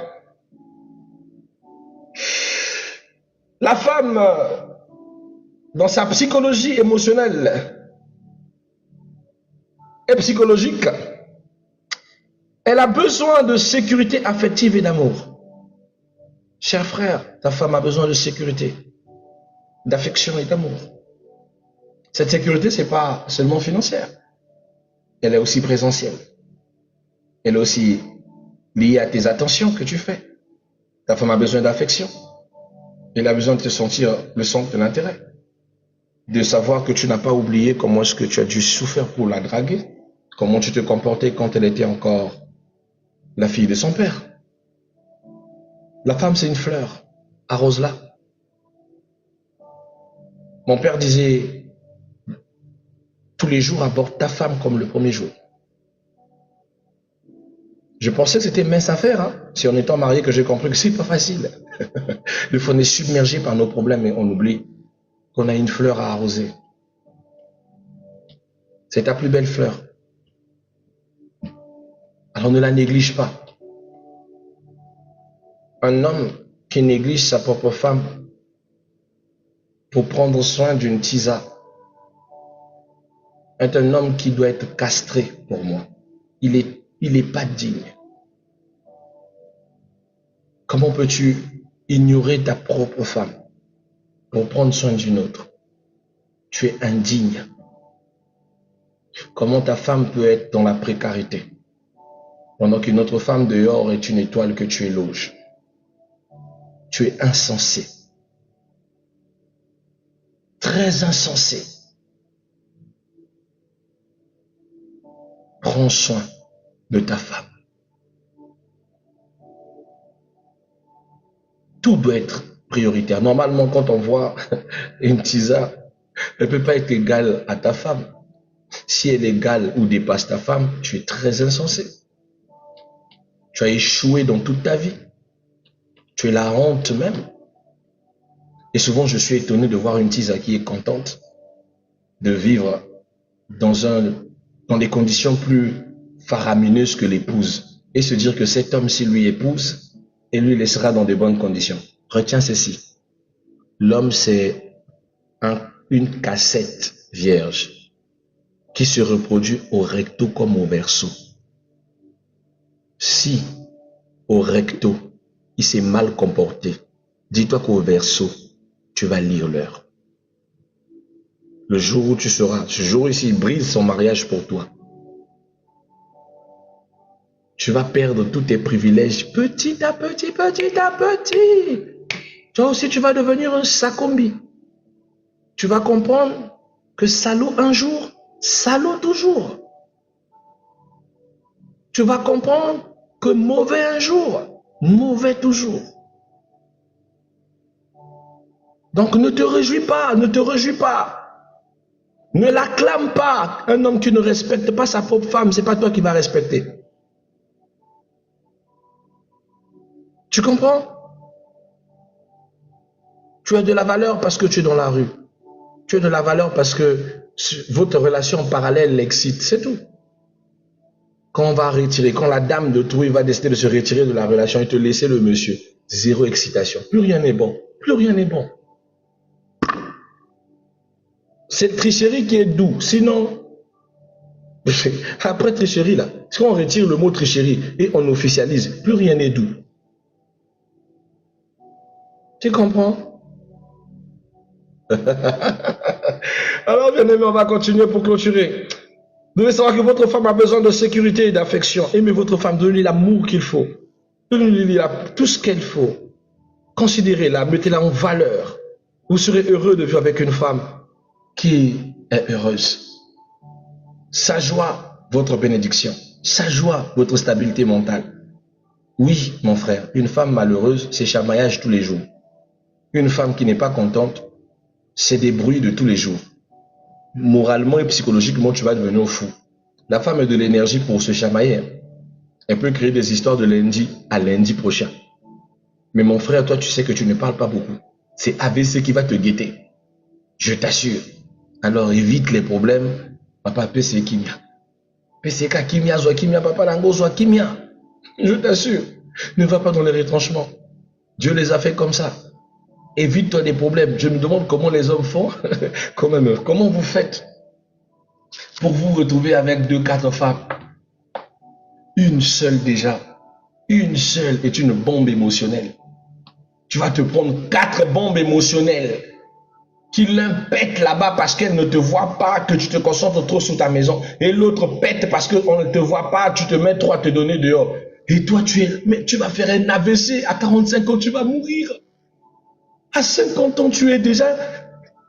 La femme, dans sa psychologie émotionnelle et psychologique, elle a besoin de sécurité affective et d'amour. Cher frère, ta femme a besoin de sécurité, d'affection et d'amour. Cette sécurité, ce n'est pas seulement financière. Elle est aussi présentielle. Elle est aussi liée à tes attentions que tu fais. Ta femme a besoin d'affection. Elle a besoin de te sentir le centre de l'intérêt. De savoir que tu n'as pas oublié comment est-ce que tu as dû souffrir pour la draguer. Comment tu te comportais quand elle était encore la fille de son père. La femme, c'est une fleur. Arrose-la. Mon père disait, tous les jours, aborde ta femme comme le premier jour. Je pensais que c'était mince affaire, hein? C'est en étant marié que j'ai compris que c'est pas facile. Des fois, on est submergé par nos problèmes et on oublie qu'on a une fleur à arroser. C'est ta plus belle fleur. Alors ne la néglige pas. Un homme qui néglige sa propre femme pour prendre soin d'une tisa est un homme qui doit être castré pour moi. Il est pas digne. Comment peux-tu ignorer ta propre femme pour prendre soin d'une autre? Tu es indigne. Comment ta femme peut être dans la précarité pendant qu'une autre femme dehors est une étoile que tu éloges? Tu es insensé. Très insensé. Prends soin de ta femme. Tout doit être prioritaire. Normalement, quand on voit une tisa, elle ne peut pas être égale à ta femme. Si elle est égale ou dépasse ta femme, tu es très insensé. Tu as échoué dans toute ta vie. Tu es la honte même. Et souvent, je suis étonné de voir une tisa qui est contente de vivre dans un dans des conditions plus faramineuses que l'épouse et se dire que cet homme, s'il lui épouse, il lui laissera dans de bonnes conditions. Retiens ceci. L'homme, c'est une cassette vierge qui se reproduit au recto comme au verso. Si au recto, il s'est mal comporté, dis-toi qu'au verso, tu vas lire l'heure. Le jour où tu seras, ce jour où il brise son mariage pour toi, tu vas perdre tous tes privilèges petit à petit, petit à petit. Toi aussi, tu vas devenir un sakombi. Tu vas comprendre que salaud un jour, salaud toujours. Tu vas comprendre que mauvais un jour, mauvais toujours. Donc ne te réjouis pas, ne te réjouis pas. Ne l'acclame pas. Un homme qui ne respecte pas sa propre femme, c'est pas toi qui vas respecter. Tu comprends? Tu as de la valeur parce que tu es dans la rue. Tu as de la valeur parce que votre relation parallèle l'excite, c'est tout. Quand on va retirer, quand la dame de Trouille va décider de se retirer de la relation et te laisser le monsieur, zéro excitation. Plus rien n'est bon. Plus rien n'est bon. C'est tricherie qui est doux. Sinon, après tricherie là, si on retire le mot tricherie et on officialise, plus rien n'est doux. Tu comprends? Alors bien aimé, on va continuer pour clôturer. Vous devez savoir que votre femme a besoin de sécurité et d'affection. Aimez votre femme, donnez-lui l'amour qu'il faut. Donnez-lui tout ce qu'il faut. Considérez-la, mettez-la en valeur. Vous serez heureux de vivre avec une femme qui est heureuse. Sa joie, votre bénédiction. Sa joie, votre stabilité mentale. Oui, mon frère, une femme malheureuse, c'est chamaillage tous les jours. Une femme qui n'est pas contente, c'est des bruits de tous les jours. Moralement et psychologiquement, tu vas devenir fou. La femme a de l'énergie pour se chamailler. Elle peut créer des histoires de lundi à lundi prochain. Mais mon frère, toi, tu sais que tu ne parles pas beaucoup. C'est ABC qui va te guetter. Je t'assure. Alors évite les problèmes. Papa PC Kimia. PCK Kimia, Zoa Kimia, Papa Lango, Zoa Kimia. Je t'assure. Ne va pas dans les retranchements. Dieu les a fait comme ça. Évite-toi des problèmes. Je me demande comment les hommes font. Comment vous faites pour vous retrouver avec 2-4 femmes? Une seule déjà. Une seule est une bombe émotionnelle. Tu vas te prendre 4 bombes émotionnelles qui l'un pète là-bas parce qu'elle ne te voit pas, que tu te concentres trop sur ta maison. Et l'autre pète parce qu'on ne te voit pas, tu te mets trop à te donner dehors. Et toi, mais tu vas faire un AVC. À 45 ans, tu vas mourir. À 50 ans, tu es déjà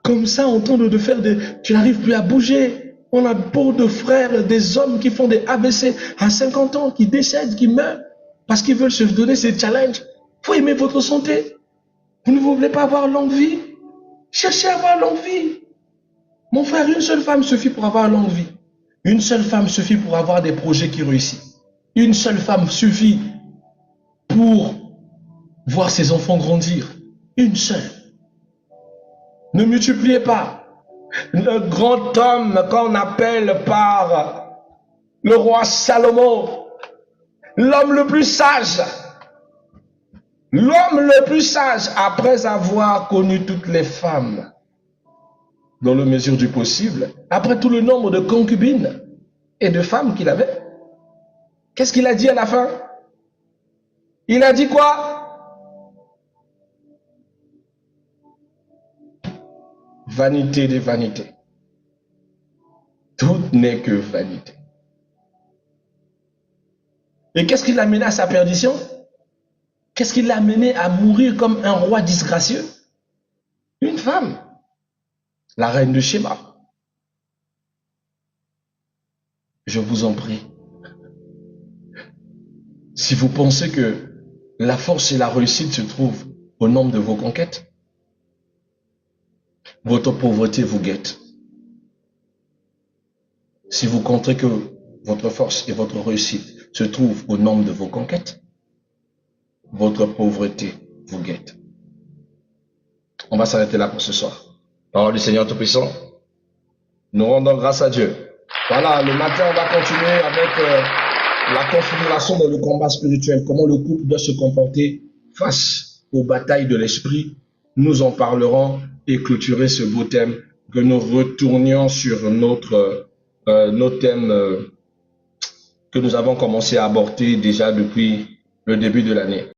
comme ça en train de faire des... Tu n'arrives plus à bouger. On a beaucoup de frères, des hommes qui font des AVC à 50 ans, qui décèdent, qui meurent, parce qu'ils veulent se donner ces challenges. Il faut aimer votre santé. Vous ne voulez pas avoir longue vie? Cherchez à avoir longue vie. Mon frère, une seule femme suffit pour avoir longue vie. Une seule femme suffit pour avoir des projets qui réussissent. Une seule femme suffit pour voir ses enfants grandir. Une seule. Ne multipliez pas. Le grand homme qu'on appelle par le roi Salomon, l'homme le plus sage, après avoir connu toutes les femmes, dans la mesure du possible, après tout le nombre de concubines et de femmes qu'il avait, qu'est-ce qu'il a dit à la fin? Il a dit quoi? Vanité des vanités. Tout n'est que vanité. Et qu'est-ce qui l'a mené à sa perdition? Qu'est-ce qui l'a mené à mourir comme un roi disgracieux? Une femme, la reine de Sheba. Je vous en prie. Si vous pensez que la force et la réussite se trouvent au nombre de vos conquêtes, votre pauvreté vous guette. Si vous comptez que votre force et votre réussite se trouvent au nombre de vos conquêtes, votre pauvreté vous guette. On va s'arrêter là pour ce soir. Parole du Seigneur Tout-Puissant. Nous rendons grâce à Dieu Voilà, le matin, on va continuer avec la configuration dans le combat spirituel, comment le couple doit se comporter face aux batailles de l'esprit. Nous en parlerons et clôturer ce beau thème, que nous retournions sur nos thèmes que nous avons commencé à aborder déjà depuis le début de l'année.